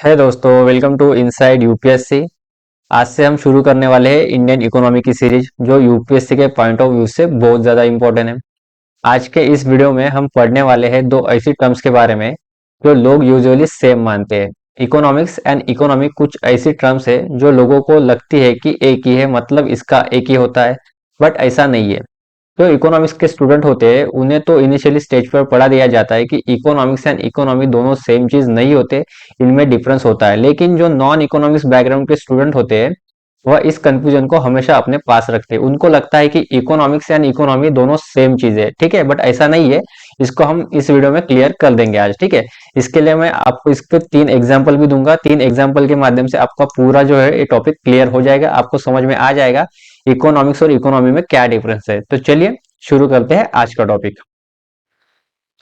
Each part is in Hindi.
है दोस्तों, वेलकम टू इनसाइड यूपीएससी। आज से हम शुरू करने वाले हैं इंडियन इकोनॉमी की सीरीज, जो यूपीएससी के पॉइंट ऑफ व्यू से बहुत ज़्यादा इंपॉर्टेंट है। आज के इस वीडियो में हम पढ़ने वाले हैं दो ऐसी टर्म्स के बारे में जो लोग यूजुअली सेम मानते हैं। इकोनॉमिक्स एंड इकोनॉमी कुछ ऐसी टर्म्स है जो लोगों को लगती है कि एक ही है, मतलब इसका एक ही होता है, बट ऐसा नहीं है। जो इकोनॉमिक्स के स्टूडेंट होते हैं उन्हें तो इनिशियली स्टेज पर पढ़ा दिया जाता है कि इकोनॉमिक्स एंड इकोनॉमी दोनों सेम चीज नहीं होते, इनमें डिफरेंस होता है। लेकिन जो नॉन इकोनॉमिक्स बैकग्राउंड के स्टूडेंट होते हैं वह इस कंफ्यूजन को हमेशा अपने पास रखते हैं। उनको लगता है कि इकोनॉमिक्स एंड इकोनॉमी दोनों सेम चीज है, ठीक है, बट ऐसा नहीं है। इसको हम इस वीडियो में क्लियर कर देंगे आज, ठीक है। इसके लिए मैं आपको इसके 3 एग्जाम्पल भी दूंगा। 3 एग्जाम्पल के माध्यम से आपका पूरा जो है ये टॉपिक क्लियर हो जाएगा, आपको समझ में आ जाएगा इकोनॉमिक्स और इकोनॉमी में क्या डिफरेंस है। तो चलिए शुरू करते हैं आज का टॉपिक।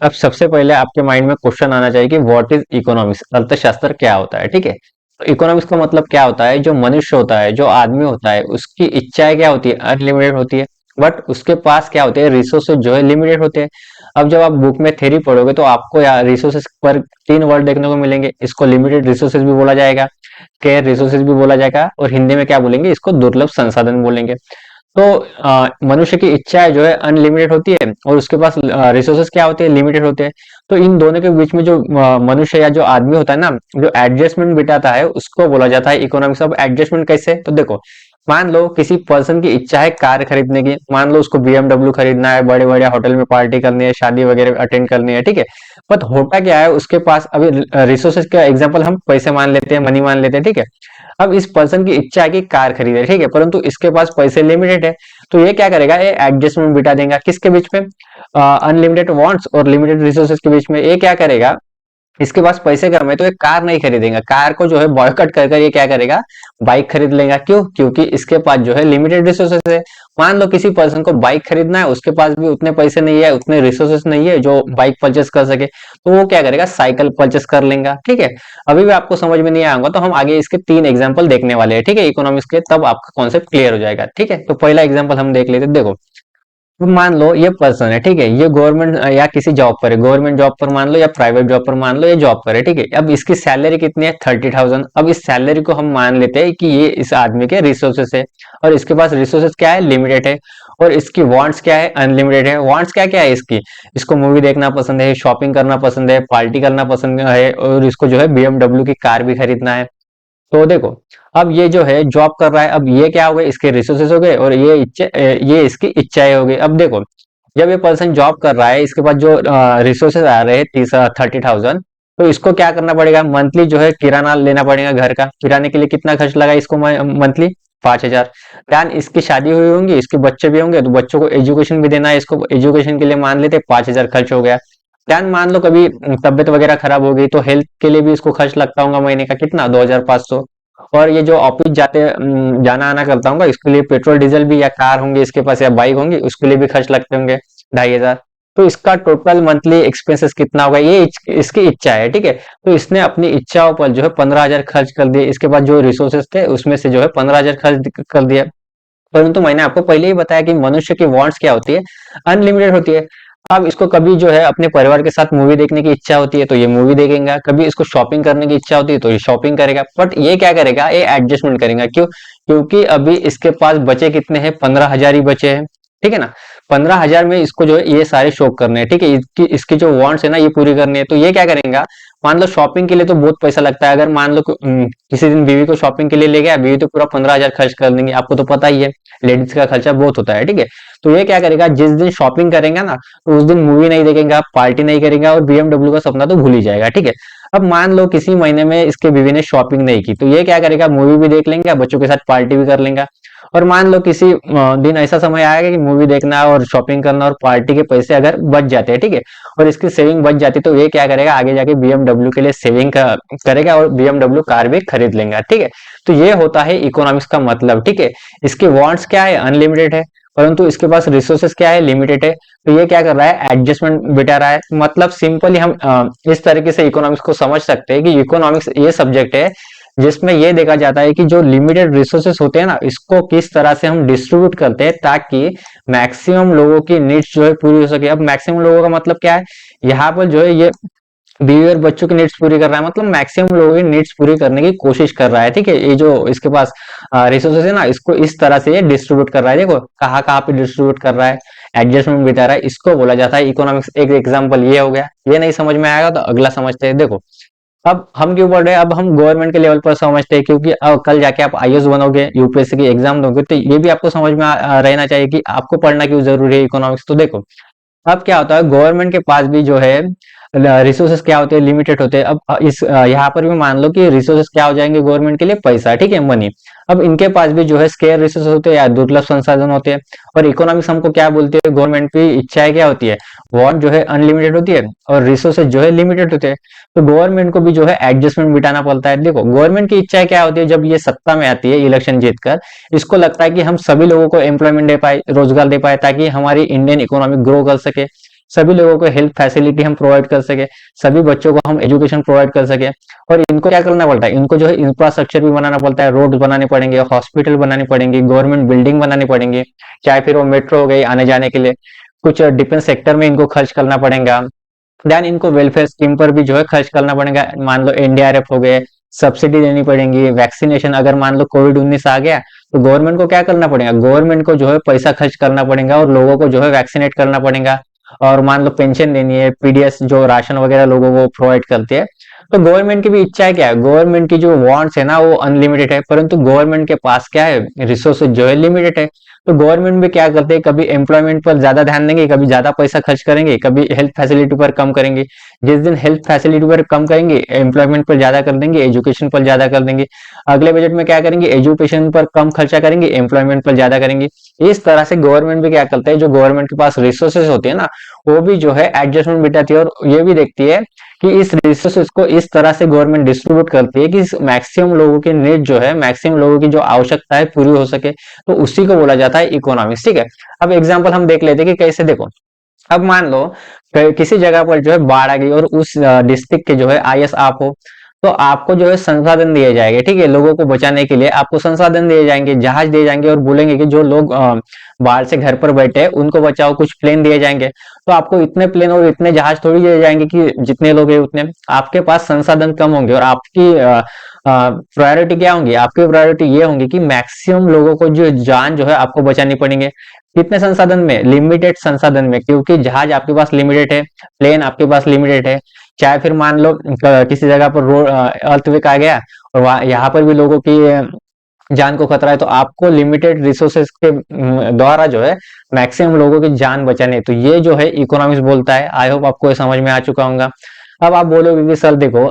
अब सबसे पहले आपके माइंड में क्वेश्चन आना चाहिए कि व्हाट इज इकोनॉमिक्स, अर्थशास्त्र क्या होता है, ठीक है। तो इकोनॉमिक्स का मतलब क्या होता है? जो मनुष्य होता है, जो आदमी होता है, उसकी इच्छाएं क्या होती है? अनलिमिटेड होती है, बट उसके पास क्या होते हैं? रिसोर्सेज जो है लिमिटेड होते हैं। अब जब आप बुक में थ्योरी पढ़ोगे तो आपको यार रिसोर्सेज पर 3 वर्ड देखने को मिलेंगे। इसको लिमिटेड रिसोर्सेज भी बोला जाएगा, स्केयर रिसोर्सेज भी बोला जाएगा, और हिंदी में क्या बोलेंगे? इसको दुर्लभ संसाधन बोलेंगे। तो मनुष्य की इच्छाएं जो है अनलिमिटेड होती है और उसके पास रिसोर्सेस क्या होते हैं? लिमिटेड होते हैं। तो इन दोनों के बीच में जो मनुष्य या जो आदमी होता है ना, जो एडजस्टमेंट बिताता है, उसको बोला जाता है इकोनॉमिक्स। ऑफ एडजस्टमेंट कैसे? तो देखो, मान लो किसी पर्सन की इच्छा है कार खरीदने की। मान लो उसको बीएमडब्ल्यू खरीदना है, बड़े बड़े होटल में पार्टी करनी है, शादी वगैरह अटेंड करनी है, ठीक है। बट होता क्या है, उसके पास अभी रिसोर्सेज का एग्जांपल हम पैसे मान लेते हैं, मनी मान लेते हैं, ठीक है। अब इस पर्सन की इच्छा है कि कार खरीदे, ठीक है, परंतु इसके पास पैसे लिमिटेड है। तो ये क्या करेगा? ये एडजस्टमेंट बिठा देगा किसके बीच में? अनलिमिटेड वांट्स और लिमिटेड रिसोर्सेज के बीच में। ये क्या करेगा? इसके पास पैसे कम है तो ये कार नहीं खरीदेगा, कार को जो है बॉयकट कर कर ये क्या करेगा? बाइक खरीद लेगा। क्यों? क्योंकि इसके पास जो है लिमिटेड रिसोर्सेस है। मान लो किसी पर्सन को बाइक खरीदना है, उसके पास भी उतने पैसे नहीं है, उतने रिसोर्सेस नहीं है जो बाइक परचेस कर सके, तो वो क्या करेगा? साइकिल परचेस कर लेगा, ठीक है। अभी भी आपको समझ में नहीं आएगा तो हम आगे इसके 3 एग्जाम्पल देखने वाले हैं, ठीक है, इकोनॉमिक्स के, तब आपका कॉन्सेप्ट क्लियर हो जाएगा, ठीक है। तो पहला एग्जाम्पल हम देख लेते हैं। देखो, तो मान लो ये पर्सन है, ठीक है, ये गवर्नमेंट या किसी जॉब पर है, गवर्नमेंट जॉब पर मान लो या प्राइवेट जॉब पर मान लो, ये जॉब पर है, ठीक है। अब इसकी सैलरी कितनी है? 30,000। अब इस सैलरी को हम मान लेते हैं कि ये इस आदमी के रिसोर्सेस है, और इसके पास रिसोर्सेस क्या है? लिमिटेड है। और इसकी वांट्स क्या है? अनलिमिटेड है। वांट्स क्या क्या है इसकी? इसको मूवी देखना पसंद है, शॉपिंग करना पसंद है, पार्टी करना पसंद है, और इसको जो है बीएमडब्ल्यू की कार भी खरीदना है। तो देखो, अब ये जो है जॉब कर रहा है, अब ये क्या हो गए? इसके रिसोर्सेज हो गए, और ये इसकी इच्छाएं हो गई। अब देखो, जब ये पर्सन जॉब कर रहा है, इसके पास जो रिसोर्सेज आ रहे हैं 30,000, तो इसको क्या करना पड़ेगा? मंथली जो है किराना लेना पड़ेगा घर का। किराने के लिए कितना खर्च लगा इसको मंथली? 5,000। दैन इसकी शादी हुई होंगी, इसके बच्चे भी होंगे, तो बच्चों को एजुकेशन भी देना है, इसको एजुकेशन के लिए मान लेते 5,000 खर्च हो गया। ध्यान, मान लो कभी तबियत वगैरह खराब हो गई तो हेल्थ के लिए भी इसको खर्च लगता होगा महीने का, कितना? 2,500। और ये जो ऑफिस जाते जाना आना करता हूँ इसके लिए पेट्रोल डीजल भी, या कार होंगी इसके पास या बाइक होंगी, उसके लिए भी खर्च लगते होंगे 2,500। तो इसका टोटल मंथली एक्सपेंसेस कितना होगा? ये इसकी इच्छा है, ठीक है। तो इसने अपनी इच्छाओं पर जो है 15,000 खर्च कर दिए। इसके बाद जो रिसोर्सेस थे उसमें से जो है 15,000 खर्च कर दिया। परंतु मैंने आपको पहले ही बताया कि मनुष्य की वांट्स क्या होती है? अनलिमिटेड होती है। अब इसको कभी जो है अपने परिवार के साथ मूवी देखने की इच्छा होती है तो ये मूवी देखेगा, कभी इसको शॉपिंग करने की इच्छा होती है तो ये शॉपिंग करेगा। बट ये क्या करेगा? ये एडजस्टमेंट करेगा। क्यों? क्योंकि अभी इसके पास बचे कितने हैं? 15,000 ही बचे हैं, ठीक है ना। 15,000 में इसको जो है ये सारे शौक करने हैं, ठीक है, इसकी जो वांट्स है ना ये पूरी करनी है। तो ये क्या करेगा? मान लो शॉपिंग के लिए तो बहुत पैसा लगता है। अगर मान लो किसी दिन बीवी को शॉपिंग के लिए ले गया, बीवी तो पूरा 15,000 खर्च कर देंगे, आपको तो पता ही है, लेडीज का खर्चा बहुत होता है, ठीक है। तो ये क्या करेगा? जिस दिन शॉपिंग करेगा ना, तो उस दिन मूवी नहीं देखेगा, पार्टी नहीं करेगा, और बीएमडब्ल्यू का सपना तो भूल ही जाएगा, ठीक है। अब मान लो किसी महीने में इसके बीवी ने शॉपिंग नहीं की, तो ये क्या करेगा? मूवी भी देख लेंगे, बच्चों के साथ पार्टी भी कर लेंगे। और मान लो किसी दिन ऐसा समय आएगा कि मूवी देखना और शॉपिंग करना और पार्टी के पैसे अगर बच जाते हैं, ठीक है, और इसकी सेविंग बच जाती है, तो ये क्या करेगा? आगे जाके बीएमडब्ल्यू के लिए सेविंग करेगा और बीएमडब्ल्यू कार भी खरीद लेंगे, ठीक है। तो ये होता है इकोनॉमिक्स का मतलब, ठीक है। इसके वांट्स क्या है? अनलिमिटेड है, परंतु इसके पास रिसोर्सेस क्या है? लिमिटेड है। तो ये क्या कर रहा है? एडजस्टमेंट बिठा रहा है। मतलब सिंपली हम इस तरीके से इकोनॉमिक्स को समझ सकते हैं कि इकोनॉमिक्स ये सब्जेक्ट है जिसमें ये देखा जाता है कि जो लिमिटेड रिसोर्सेस होते हैं ना, इसको किस तरह से हम डिस्ट्रीब्यूट करते हैं ताकि मैक्सिमम लोगों की नीड्स जो है पूरी हो सके। अब मैक्सिमम लोगों का मतलब क्या है? यहाँ पर जो है ये बीवी और बच्चों की नीड्स पूरी कर रहा है, मतलब मैक्सिमम लोगों की नीड्स पूरी करने की कोशिश कर रहा है। ठीक है, ये जो इसके पास रिसोर्सेज है ना, इसको इस तरह से ये डिस्ट्रीब्यूट कर रहा है। देखो कहाँ कहाँ पे डिस्ट्रीब्यूट कर रहा है, एडजस्टमेंट बिता रहा है, इसको बोला जाता है इकोनॉमिक्स। एक एग्जांपल ये हो गया। ये नहीं समझ में आएगा तो अगला समझते हैं। देखो अब हम क्यों पढ़ रहे हैं, अब हम गवर्नमेंट के लेवल पर समझते हैं, क्योंकि अब कल जाके आप आईएएस बनोगे, यूपीएससी की एग्जाम दोगे, तो ये भी आपको समझ में रहना चाहिए कि आपको पढ़ना क्यों जरूरी है इकोनॉमिक्स। तो देखो अब क्या होता है, गवर्नमेंट के पास भी जो है रिसोर्सेस क्या होते हैं, लिमिटेड होते हैं। अब इस यहाँ पर भी मान लो कि रिसोर्सेस क्या हो जाएंगे गवर्नमेंट के लिए, पैसा, ठीक है, मनी। अब इनके पास भी जो है स्केयर रिसोर्सेस होते हैं या दुर्लभ संसाधन होते हैं। और इकोनॉमिक्स हमको क्या बोलते हैं, गवर्नमेंट की इच्छाएं क्या होती है, वांट जो है अनलिमिटेड होती है और रिसोर्सेज जो है लिमिटेड होते हैं। तो गवर्नमेंट को भी जो है एडजस्टमेंट बिठाना पड़ता है। देखो गवर्नमेंट की इच्छाएं क्या होती है, जब ये सत्ता में आती है इलेक्शन जीतकर, इसको लगता है कि हम सभी लोगों को एम्प्लॉयमेंट दे पाए, रोजगार दे पाए, ताकि हमारी इंडियन इकोनॉमी ग्रो कर सके, सभी लोगों को हेल्थ फैसिलिटी हम प्रोवाइड कर सके, सभी बच्चों को हम एजुकेशन प्रोवाइड कर सके। और इनको क्या करना पड़ता है, इनको जो है इंफ्रास्ट्रक्चर भी बनाना पड़ता है, रोड बनाने पड़ेंगे, हॉस्पिटल बनाने पड़ेंगे, गवर्नमेंट बिल्डिंग बनानी पड़ेंगे, चाहे फिर वो मेट्रो हो गई आने जाने के लिए, कुछ डिफेंस सेक्टर में इनको खर्च करना पड़ेगा। देन इनको वेलफेयर स्कीम पर भी जो है खर्च करना पड़ेगा, मान लो एनडीआरएफ हो गए, सब्सिडी देनी पड़ेगी, वैक्सीनेशन, अगर मान लो कोविड 19 आ गया तो गवर्नमेंट को क्या करना पड़ेगा, गवर्नमेंट को जो है पैसा खर्च करना पड़ेगा और लोगों को जो है वैक्सीनेट करना पड़ेगा। और मान लो पेंशन देनी है, पीडीएस जो राशन वगैरह लोगों को प्रोवाइड करती है। तो गवर्नमेंट की भी इच्छा है, क्या है, गवर्नमेंट की जो वांट्स है ना वो अनलिमिटेड है, परंतु गवर्नमेंट के पास क्या है, रिसोर्सेज जो है लिमिटेड है। तो गवर्नमेंट भी क्या करते हैं, कभी एम्प्लॉयमेंट पर ज्यादा ध्यान देंगे, कभी ज्यादा पैसा खर्च करेंगे, कभी हेल्थ फैसिलिटी पर कम करेंगे। जिस दिन हेल्थ फैसिलिटी पर कम करेंगे, एम्प्लॉयमेंट पर ज्यादा कर देंगे, एजुकेशन पर ज्यादा कर देंगे। अगले बजट में क्या करेंगे, एजुकेशन पर कम खर्चा करेंगे, एम्प्लॉयमेंट पर ज्यादा करेंगे। इस तरह से गवर्नमेंट भी क्या करता है, जो गवर्नमेंट के पास रिसोर्सेज होते हैं ना, वो भी जो है एडजस्टमेंट बिठाती है और ये भी देखती है कि इस रिसोर्सेज को इस तरह से गवर्नमेंट डिस्ट्रीब्यूट करती है कि मैक्सिमम लोगों की नीड जो है, मैक्सिमम लोगों की जो आवश्यकता है पूरी हो सके। तो उसी को बोला जाता है इकोनॉमिक्स। ठीक है, अब एग्जांपल हम देख लेते हैं कि कैसे। देखो अब मान लो किसी जगह पर जो है बाढ़ आ गई और उस डिस्ट्रिक्ट के जो है आईएएस आप हो, तो आपको जो है संसाधन दिए जाएंगे। ठीक है, लोगों को बचाने के लिए आपको संसाधन दिए जाएंगे, जहाज दिए जाएंगे और बोलेंगे कि जो लोग बाढ़ से घर पर बैठे हैं उनको बचाओ, कुछ प्लेन दिए जाएंगे। तो आपको इतने प्लेन और इतने जहाज थोड़ी दिए जाएंगे कि जितने लोग हैं उतने, आपके पास संसाधन कम होंगे और आपकी प्रायोरिटी क्या होंगी, आपकी प्रायोरिटी ये होंगी कि मैक्सिमम लोगों को जो जान जो है आपको बचानी पड़ेंगे। कितने संसाधन में, लिमिटेड संसाधन में, क्योंकि जहाज आपके पास लिमिटेड है, प्लेन आपके पास लिमिटेड है। चाहे फिर मान लो किसी जगह पर रोड अर्थक्वेक आ गया और यहाँ पर भी लोगों की जान को खतरा है, तो आपको लिमिटेड रिसोर्सेज के द्वारा जो है मैक्सिमम लोगों की जान बचानी है। तो ये जो है इकोनॉमिक्स बोलता है। आई होप आपको ये समझ में आ चुका होगा। अब आप बोलोगे कि सर देखो,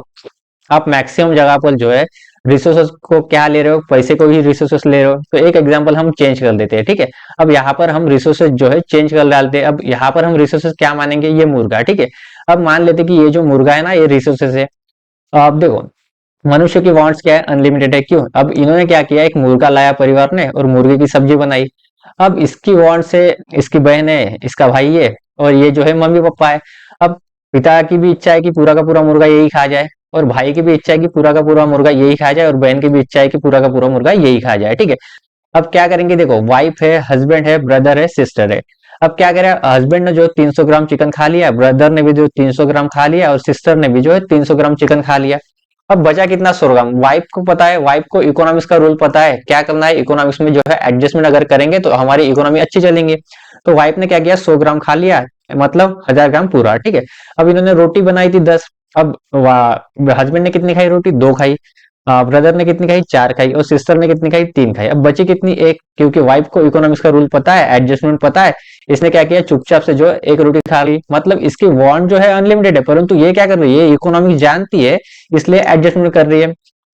आप मैक्सिमम जगह पर जो है रिसोर्सेस को क्या ले रहे हो, पैसे को ही रिसोर्सेस ले रहे हो। तो एक एग्जांपल हम चेंज कर देते हैं। ठीक है, अब यहाँ पर हम रिसोर्सेस जो है चेंज कर डालते हैं। अब यहाँ पर हम रिसोर्सेस क्या मानेंगे, ये मुर्गा। ठीक है, अब मान लेते कि ये जो मुर्गा है ना, ये रिसोर्सेस है। अब देखो मनुष्य की वांट्स क्या है, अनलिमिटेड है। क्यों, अब इन्होंने क्या किया, एक मुर्गा लाया परिवार ने और मुर्गे की सब्जी बनाई। अब इसकी वांट्स है, इसकी बहन है, इसका भाई है और ये जो है मम्मी पापा है। अब पिता की भी इच्छा है कि पूरा का पूरा मुर्गा यही खा जाए, और भाई की भी इच्छा है कि पूरा का पूरा मुर्गा यही खा जाए, और बहन की भी इच्छा है कि पूरा का पूरा मुर्गा यही खा जाए। ठीक है, अब क्या करेंगे, देखो वाइफ है, हस्बैंड है, ब्रदर है, सिस्टर है। अब क्या करें, हस्बैंड ने जो 300 ग्राम चिकन खा लिया, ब्रदर ने भी जो 300 ग्राम खा लिया और सिस्टर ने भी जो है 300 ग्राम चिकन खा लिया। अब बचा कितना, 100 ग्राम। वाइफ को पता है, वाइफ को इकोनॉमिक्स का रूल पता है, क्या करना है इकोनॉमिक्स में जो है एडजस्टमेंट अगर करेंगे तो हमारी इकोनॉमी अच्छी चलेंगी। तो वाइफ ने क्या किया, 100 ग्राम खा लिया, मतलब 1000 ग्राम पूरा। ठीक है, अब इन्होंने रोटी बनाई थी 10। अब हस्बैंड ने कितनी खाई रोटी, 2 खाई। ब्रदर ने कितनी खाई, 4 खाई। और सिस्टर ने कितनी खाई, 3 खाई। अब बची कितनी, 1, क्योंकि वाइफ को इकोनॉमिक्स का रूल पता है, एडजस्टमेंट पता है। इसने क्या किया, चुपचाप से जो है 1 रोटी खा ली। मतलब इसकी वांट जो है अनलिमिटेड है, परंतु ये क्या कर रही है, इकोनॉमिक्स जानती है, इसलिए एडजस्टमेंट कर रही है।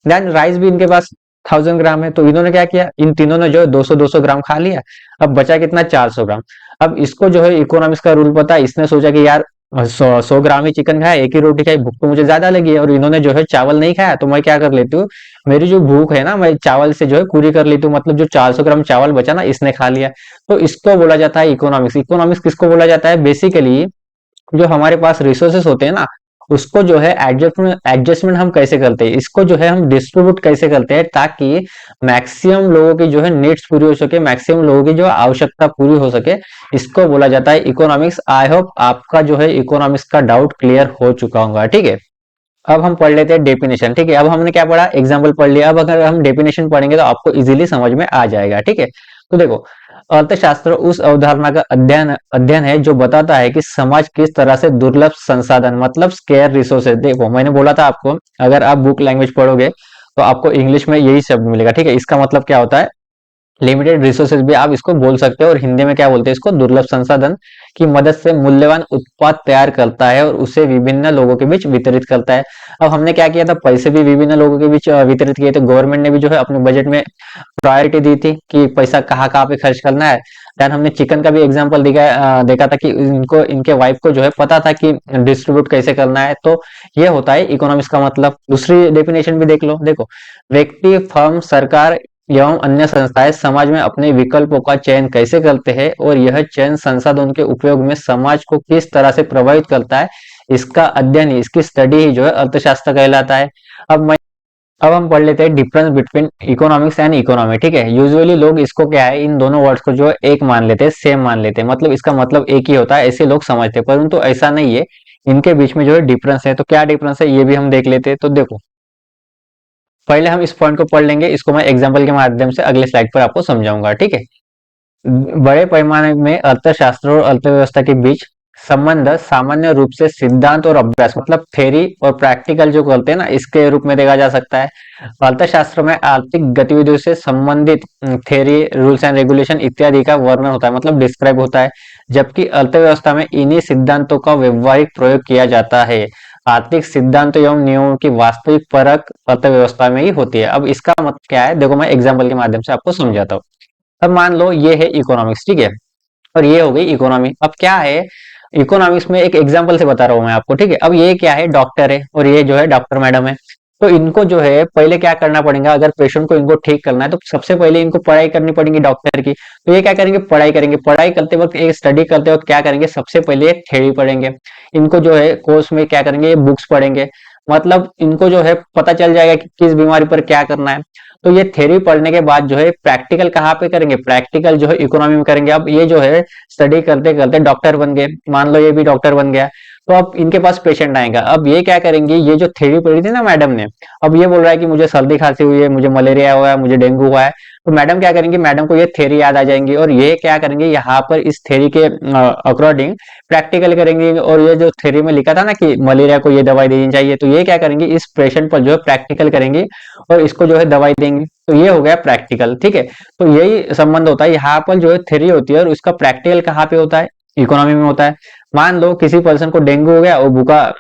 देन राइस भी इनके पास 1000 ग्राम है, तो इन्होंने क्या किया, इन तीनों ने जो है 200-200 ग्राम खा लिया। अब बचा कितना, 400 ग्राम। अब इसको जो है इकोनॉमिक्स का रूल पता है, इसने सोचा कि यार 100 ग्राम ही चिकन खाया, एक ही रोटी खाई, भूख तो मुझे ज्यादा लगी है, और इन्होंने जो है चावल नहीं खाया, तो मैं क्या कर लेती हूँ, मेरी जो भूख है ना, मैं चावल से जो है पूरी कर लेती हूँ। मतलब जो 400 ग्राम चावल बचा ना, इसने खा लिया। तो इसको बोला जाता है इकोनॉमिक्स। इकोनॉमिक्स किसको बोला जाता है, बेसिकली जो हमारे पास रिसोर्सेस होते हैं ना, उसको जो है एडजस्टमेंट एडजस्टमेंट हम कैसे करते हैं, इसको जो है हम डिस्ट्रीब्यूट कैसे करते हैं ताकि मैक्सिमम लोगों की जो है नीड्स पूरी हो सके, मैक्सिमम लोगों की जो आवश्यकता पूरी हो सके, इसको बोला जाता है इकोनॉमिक्स। आई होप आपका जो है इकोनॉमिक्स का डाउट क्लियर हो चुका होगा। ठीक है, अब हम पढ़ लेते हैं डेफिनेशन। ठीक है, अब हमने क्या पढ़ा, एग्जाम्पल पढ़ लिया। अब अगर हम डेफिनेशन पढ़ेंगे तो आपको इजीली समझ में आ जाएगा। ठीक है, तो देखो, अर्थशास्त्र उस अवधारणा का अध्ययन अध्ययन है जो बताता है कि समाज किस तरह से दुर्लभ संसाधन मतलब स्केयर रिसोर्सेज, देखो मैंने बोला था आपको, अगर आप बुक लैंग्वेज पढ़ोगे तो आपको इंग्लिश में यही शब्द मिलेगा। ठीक है, इसका मतलब क्या होता है, लिमिटेड रिसोर्सेज भी आप इसको बोल सकते हो, और हिंदी में क्या बोलते हैं इसको, दुर्लभ संसाधन की मदद से मूल्यवान उत्पाद तैयार करता है और उसे विभिन्न लोगों के बीच वितरित करता है। अब हमने क्या किया था, पैसे भी विभिन्न लोगों के बीच वितरित किए थे। गवर्नमेंट ने भी जो है अपने बजट में प्रायोरिटी दी थी कि पैसा कहाँ कहाँ पे खर्च करना है। देन हमने चिकन का भी एग्जांपल देखा था कि इनको इनके वाइफ को जो है पता था कि डिस्ट्रीब्यूट कैसे करना है। तो ये होता है इकोनॉमिक्स का मतलब। दूसरी डेफिनेशन भी देख लो, देखो, व्यक्ति, फर्म, सरकार एवं अन्य संस्थाएं समाज में अपने विकल्पों का चयन कैसे करते हैं और यह चयन संसाधन के उपयोग में समाज को किस तरह से प्रभावित करता है, इसका अध्ययन ही, इसकी स्टडी ही जो है अर्थशास्त्र कहलाता है। अब हम पढ़ लेते हैं difference between economics and economy. ठीक है, यूजुअली लोग इसको क्या है, इन दोनों वर्ड्स को जो है एक मान लेते हैं, सेम मान लेते हैं, मतलब इसका मतलब एक ही होता है, ऐसे लोग समझते हैं, परंतु ऐसा नहीं है। इनके बीच में जो है डिफरेंस है। तो क्या डिफरेंस है ये भी हम देख लेते हैं। तो देखो, पहले हम इस पॉइंट को पढ़ लेंगे, इसको मैं एग्जाम्पल के माध्यम से अगले स्लाइड पर आपको समझाऊंगा। ठीक है, बड़े पैमाने में अर्थशास्त्र और अर्थव्यवस्था के बीच संबंध सामान्य रूप से सिद्धांत और अभ्यास मतलब थ्योरी और प्रैक्टिकल जो करते हैं ना, इसके रूप में देखा जा सकता है। अर्थशास्त्र में आर्थिक गतिविधियों से संबंधित थ्योरी, रूल्स एंड रेगुलेशन इत्यादि का वर्णन होता है, मतलब डिस्क्राइब होता है, जबकि अर्थव्यवस्था में इन्हीं सिद्धांतों का व्यवहारिक प्रयोग किया जाता है। आर्थिक सिद्धांतों एवं नियमों की वास्तविक परख अर्थव्यवस्था में ही होती है। अब इसका मतलब क्या है, देखो मैं एग्जाम्पल के माध्यम से आपको समझाता हूँ। अब मान लो ये है इकोनॉमिक्स, ठीक है, और ये हो गई इकोनॉमी। अब क्या है, इकोनॉमिक्स में एक एग्जांपल से बता रहा हूं मैं आपको। ठीक है, अब ये क्या है, डॉक्टर है और ये जो है डॉक्टर मैडम है। तो इनको जो है पहले क्या करना पड़ेगा, अगर पेशेंट को इनको ठीक करना है तो सबसे पहले इनको पढ़ाई करनी पड़ेगी डॉक्टर की। तो ये क्या करेंगे, पढ़ाई करेंगे। पढ़ाई करते वक्त, एक स्टडी करते वक्त क्या करेंगे, सबसे पहले एक थ्योरी पढ़ेंगे। इनको जो है कोर्स में क्या करेंगे, ये बुक्स पढ़ेंगे, मतलब इनको जो है पता चल जाएगा कि किस बीमारी पर क्या करना है। तो ये थ्योरी पढ़ने के बाद जो है प्रैक्टिकल कहाँ पे करेंगे, प्रैक्टिकल जो है इकोनॉमी में करेंगे। अब ये जो है स्टडी करते करते डॉक्टर बन गए, मान लो ये भी डॉक्टर बन गया। तो अब इनके पास पेशेंट आएगा। अब ये क्या करेंगे, ये जो थ्योरी पढ़ी थी ना मैडम ने, अब ये बोल रहा है कि मुझे सर्दी खांसी हुई है, मुझे मलेरिया हुआ है, मुझे डेंगू हुआ है। तो मैडम क्या करेंगे, मैडम को ये थ्योरी याद आ जाएंगी और ये क्या करेंगे, यहाँ पर इस थ्योरी के अकॉर्डिंग प्रैक्टिकल करेंगे। और ये जो थ्योरी में लिखा था ना कि मलेरिया को ये दवाई देनी चाहिए, तो ये क्या करेंगे, इस पेशेंट पर जो है प्रैक्टिकल करेंगे और इसको जो है दवाई देंगे। तो ये हो गया प्रैक्टिकल। ठीक है, तो यही संबंध होता है, यहाँ पर जो है थ्योरी होती है और उसका प्रैक्टिकल कहाँ पे होता है, इकोनॉमी में होता है। मान लो किसी पर्सन को डेंगू हो गया और भूखा,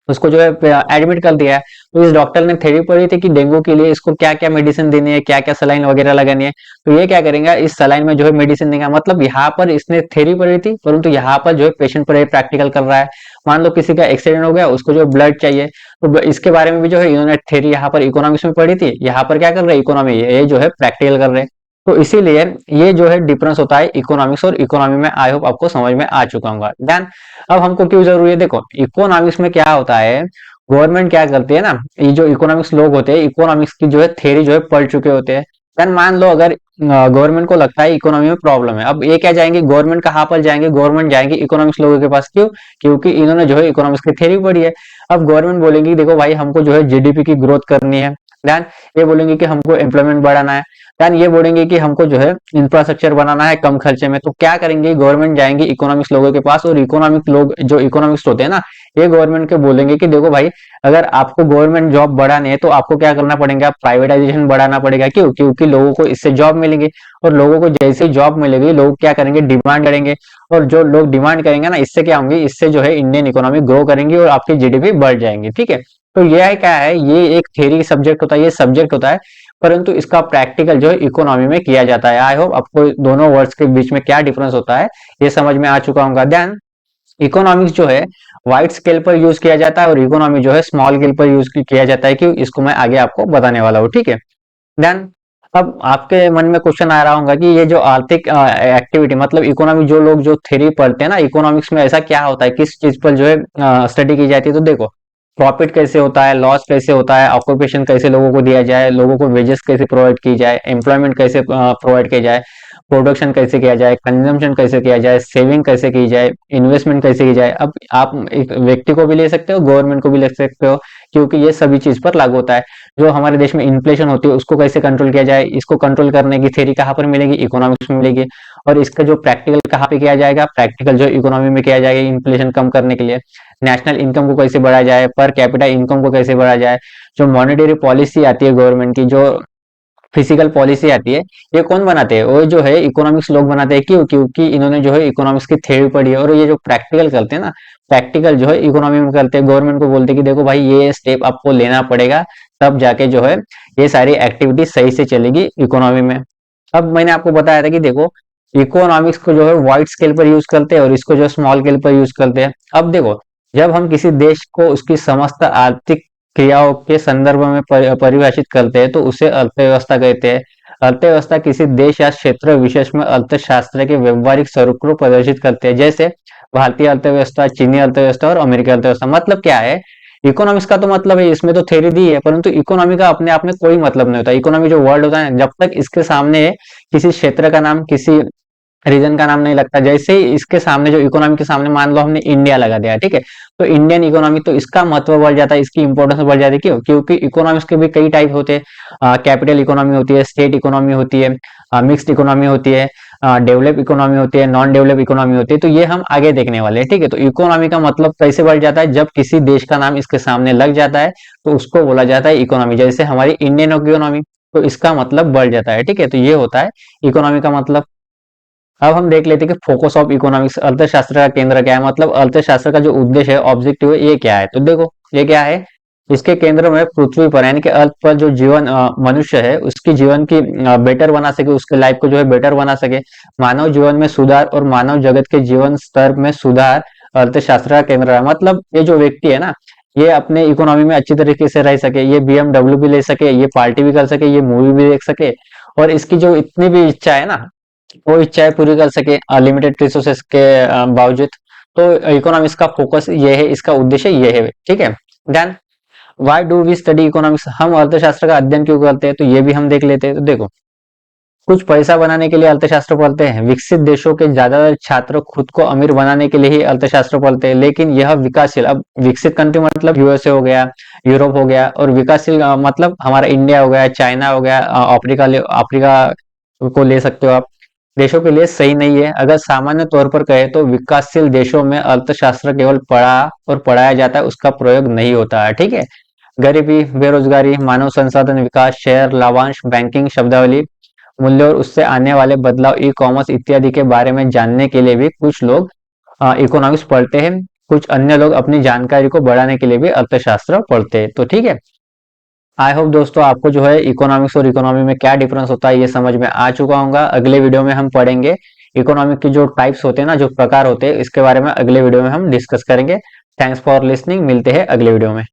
उसको जो है एडमिट कर दिया है। तो इस डॉक्टर ने थ्योरी पढ़ी थी कि डेंगू के लिए इसको क्या क्या मेडिसिन देनी है, क्या क्या सलाइन वगैरह लगानी है। तो ये क्या करेंगे, इस सलाइन में जो है मेडिसिन देगा, मतलब यहाँ पर इसने थ्योरी पढ़ी थी परंतु यहाँ पर जो है पेशेंट पर प्रैक्टिकल कर रहा है। मान लो किसी का एक्सीडेंट हो गया, उसको जो ब्लड चाहिए, तो इसके बारे में भी जो है इन्होंने थ्योरी यहाँ पर इकोनॉमिक्स में पढ़ी थी, यहाँ पर क्या कर रहे हैं, इकोनॉमी, ये जो है प्रैक्टिकल कर रहे हैं। तो इसीलिए ये जो है डिफरेंस होता है इकोनॉमिक्स और इकोनॉमी में। आई होप आपको समझ में आ चुका होगा। देन अब हमको क्यों जरूरी है, देखो इकोनॉमिक्स में क्या होता है, गवर्नमेंट क्या करती है ना, ये जो इकोनॉमिक्स लोग होते हैं इकोनॉमिक्स की जो है थ्योरी जो है पढ़ चुके होते हैं। देन मान लो अगर गवर्नमेंट को लगता है इकोनॉमी में प्रॉब्लम है, अब ये क्या जाएंगे, गवर्नमेंट कहाँ पर जाएंगे, गवर्नमेंट जाएंगे इकोनॉमिक्स लोगों के पास। क्यों, क्योंकि इन्होंने जो है इकोनॉमिक्स की थ्योरी पढ़ी है। अब गवर्नमेंट बोलेंगी देखो भाई हमको जो है जीडीपी की ग्रोथ करनी है। देन ये बोलेंगे कि हमको एम्प्लॉयमेंट बढ़ाना है। देन ये बोलेंगे कि हमको जो है इंफ्रास्ट्रक्चर बनाना है कम खर्चे में। तो क्या करेंगे, गवर्नमेंट जाएंगे इकोनॉमिक्स लोगों के पास, और इकोनॉमिक लोग जो इकोनॉमिक्स होते हैं ना, ये गवर्नमेंट के बोलेंगे कि देखो भाई अगर आपको गवर्नमेंट जॉब बढ़ानी है तो आपको क्या करना पड़ेगा, प्राइवेटाइजेशन बढ़ाना पड़ेगा। क्यों, क्योंकि लोगों को इससे जॉब मिलेंगे, और लोगों को जैसे ही जॉब मिलेगी लोग क्या करेंगे, डिमांड करेंगे, और जो लोग डिमांड करेंगे ना, इससे क्या होंगे, इससे जो है इंडियन इकोनॉमी ग्रो करेंगी और आपकी जीडीपी बढ़ जाएंगी। ठीक है, तो ये है क्या है, ये एक थ्योरी सब्जेक्ट होता है, ये सब्जेक्ट होता है, परंतु इसका प्रैक्टिकल जो है इकोनॉमी में किया जाता है। आई होप आपको दोनों वर्ड्स के बीच में क्या डिफरेंस होता है ये समझ में आ चुका होगा। देन इकोनॉमिक्स जो है वाइड स्केल पर यूज किया जाता है और इकोनॉमी जो है स्मॉल स्केल पर यूज किया जाता है। क्यों, इसको मैं आगे आपको बताने वाला हूँ। ठीक है, देन अब आपके मन में क्वेश्चन आ रहा होगा कि ये जो आर्थिक एक्टिविटी मतलब इकोनॉमी जो लोग जो थ्योरी पढ़ते हैं ना इकोनॉमिक्स में, ऐसा क्या होता है, किस चीज पर जो है स्टडी की जाती है। तो देखो प्रॉफिट कैसे होता है, लॉस कैसे होता है, ऑक्यूपेशन कैसे लोगों को दिया जाए, लोगों को वेजेस कैसे प्रोवाइड की जाए, एम्प्लॉयमेंट कैसे प्रोवाइड किया जाए, प्रोडक्शन कैसे किया जाए, कंजम्पशन कैसे किया जाए, सेविंग कैसे की जाए, इन्वेस्टमेंट कैसे की जाए। अब आप एक व्यक्ति को भी ले सकते हो, गवर्नमेंट को भी ले सकते हो, क्योंकि ये सभी चीज पर लागू होता है। जो हमारे देश में इन्फ्लेशन होती है उसको कैसे कंट्रोल किया जाए, इसको कंट्रोल करने की थ्योरी कहाँ पर मिलेगी, इकोनॉमिक्स में मिलेगी। और इसका जो प्रैक्टिकल कहाँ पे किया जाएगा, प्रैक्टिकल जो इकोनॉमी में किया जाएगा इन्फ्लेशन कम करने के लिए। नेशनल इनकम को कैसे बढ़ाया जाए, पर कैपिटा इनकम को कैसे बढ़ाया जाए, जो मॉनेटरी पॉलिसी आती है गवर्नमेंट की, जो फिजिकल पॉलिसी आती है, ये कौन बनाते हैं, वो जो है इकोनॉमिक्स लोग बनाते हैं। क्यों? क्योंकि इन्होंने जो है इकोनॉमिक्स की थ्योरी पढ़ी है। और ये जो प्रैक्टिकल करते हैं ना, प्रैक्टिकल जो है इकोनॉमी में करते हैं, गवर्नमेंट को बोलते हैं कि देखो भाई ये स्टेप आपको लेना पड़ेगा, तब जाके जो है ये सारी एक्टिविटी सही से चलेगी इकोनॉमी में। अब मैंने आपको बताया था कि देखो इकोनॉमिक्स को जो है वाइड स्केल पर यूज करते हैं और इसको जो स्मॉल स्केल पर यूज करते हैं। अब देखो, जब हम किसी देश को उसकी समस्त आर्थिक क्रियाओं के संदर्भ में परिभाषित करते हैं तो उसे अर्थव्यवस्था कहते हैं। अर्थव्यवस्था किसी देश या क्षेत्र विशेष में अर्थशास्त्र के व्यवहारिक स्वरूप को प्रदर्शित करते हैं, जैसे भारतीय अर्थव्यवस्था, चीनी अर्थव्यवस्था और अमेरिकी अर्थव्यवस्था। मतलब क्या है, इकोनॉमिक्स का तो मतलब है, इसमें तो थ्योरी दी है, परंतु इकोनॉमी का अपने आप में कोई मतलब नहीं होता। इकोनॉमी जो वर्ड होता है, जब तक इसके सामने किसी क्षेत्र का नाम, किसी रीजन का नाम नहीं लगता, जैसे ही इसके सामने जो इकोनॉमी के सामने मान लो हमने इंडिया लगा दिया, ठीक है, तो इंडियन इकोनॉमी, तो इसका महत्व बढ़ जाता है, इसकी इंपॉर्टेंस बढ़ जाती है। क्यों? क्योंकि इकोनॉमिक्स के भी कई टाइप होते हैं। कैपिटल इकोनॉमी होती है, स्टेट इकोनॉमी होती है, मिक्स्ड इकोनॉमी होती है, डेवलप इकोनॉमी होती है, नॉन डेवलप इकोनॉमी होती है। तो ये हम आगे देखने वाले हैं, ठीक है। तो इकोनॉमी का मतलब कैसे बढ़ जाता है, जब किसी देश का नाम इसके सामने लग जाता है तो उसको बोला जाता है इकोनॉमी। जैसे हमारी इंडियन इकोनॉमी, तो इसका मतलब बढ़ जाता है, ठीक है। तो ये होता है इकोनॉमी का मतलब। अब हम देख लेते हैं कि फोकस ऑफ इकोनॉमिक्स, अर्थशास्त्र का केंद्र क्या है, मतलब अर्थशास्त्र का जो उद्देश्य है, ऑब्जेक्टिव है, ये क्या है। तो देखो ये क्या है, इसके केंद्र में पृथ्वी पर यानी कि अर्थ पर जो जीवन मनुष्य है उसकी जीवन की बेटर बना सके, उसके लाइफ को जो है बेटर बना सके, मानव जीवन में सुधार और मानव जगत के जीवन स्तर में सुधार अर्थशास्त्र का केंद्र है। मतलब ये जो व्यक्ति है ना, ये अपने इकोनॉमी में अच्छी तरीके से रह सके, ये BMW भी ले सके, ये पार्टी भी कर सके, ये मूवी भी देख सके, और इसकी जो इतनी भी इच्छा है ना, वो इच्छाएं पूरी कर सके लिमिटेड रिसोर्सेस के बावजूद। तो इकोनॉमिक्स का फोकस ये है, इसका उद्देश्य ये है, ठीक है। Then why do we study economics, हम अर्थशास्त्र का अध्ययन क्यों करते हैं, तो ये भी हम देख लेते हैं। तो देखो, कुछ पैसा बनाने के लिए अर्थशास्त्र पढ़ते हैं, विकसित देशों के ज्यादातर छात्र खुद को अमीर बनाने के लिए ही अर्थशास्त्र पढ़ते हैं, लेकिन यह विकासशील, अब विकसित कंट्री मतलब USA हो गया, यूरोप हो गया, और विकासशील मतलब हमारा इंडिया हो गया, चाइना हो गया, अफ्रीका अफ्रीका को ले सकते हो आप, देशों के लिए सही नहीं है। अगर सामान्य तौर पर कहे तो विकासशील देशों में अर्थशास्त्र केवल पढ़ा और पढ़ाया जाता है, उसका प्रयोग नहीं होता है, ठीक है। गरीबी, बेरोजगारी, मानव संसाधन विकास, शेयर लाभांश, बैंकिंग शब्दावली, मूल्य और उससे आने वाले बदलाव, ई-कॉमर्स इत्यादि के बारे में जानने के लिए भी कुछ लोग इकोनॉमिक्स पढ़ते हैं, कुछ अन्य लोग अपनी जानकारी को बढ़ाने के लिए भी अर्थशास्त्र पढ़ते हैं। तो ठीक है, आई होप दोस्तों आपको जो है इकोनॉमिक्स और इकोनॉमी में क्या डिफरेंस होता है ये समझ में आ चुका होगा। अगले वीडियो में हम पढ़ेंगे इकोनॉमिक के जो टाइप्स होते हैं ना, जो प्रकार होते हैं, इसके बारे में अगले वीडियो में हम डिस्कस करेंगे। थैंक्स फॉर लिसनिंग, मिलते हैं अगले वीडियो में।